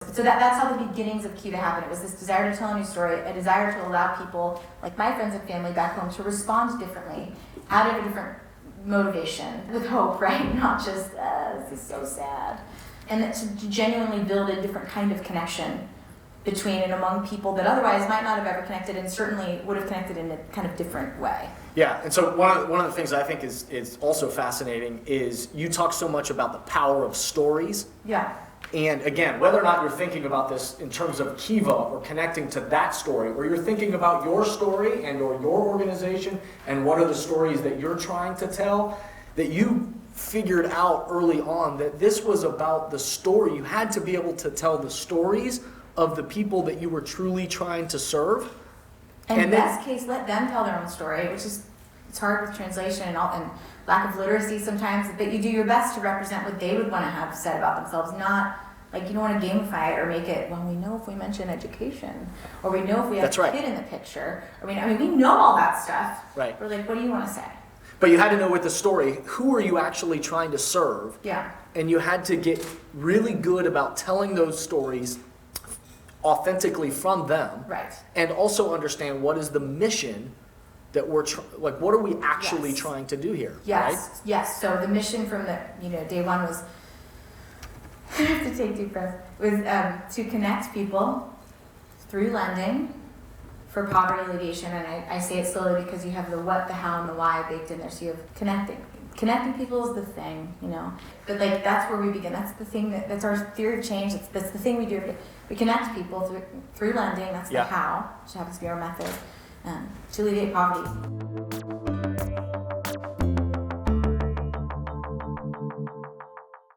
So that's how the beginnings of Kiva happened. It was this desire to tell a new story, a desire to allow people, like my friends and family back home, to respond differently, out of a different motivation, with hope, right? Not just, this is so sad. And to genuinely build a different kind of connection between and among people that otherwise might not have ever connected, and certainly would have connected in a kind of different way. Yeah, and so one of the things I think is also fascinating is you talk so much about the power of stories. Yeah. And again, whether or not you're thinking about this in terms of Kiva or connecting to that story, or you're thinking about your story and or your organization and what are the stories that you're trying to tell, that you figured out early on that this was about the story. You had to be able to tell the stories of the people that you were truly trying to serve. And in best case, let them tell their own story, which is, it's hard with translation and lack of literacy sometimes, but you do your best to represent what they would want to have said about themselves, not like you don't want to gamify it or make it, well, we know if we mention education, or we know if we have a kid in the picture. I mean, we know all that stuff. Right. We're like, what do you want to say? But you had to know with the story, who are you actually trying to serve? Yeah. And you had to get really good about telling those stories authentically from them. Right. And also understand what is the mission that we're what are we actually trying to do here? Yes. Right? Yes. So the mission from the day one was I have to take deep breaths. Was to connect people through lending for poverty alleviation, and I say it slowly because you have the what, the how, and the why baked in there. So you have connecting people is the thing, But like that's where we begin. That's the thing that's our theory of change. That's the thing we do. We connect people through lending. That's the how, which happens to be our method, to alleviate poverty.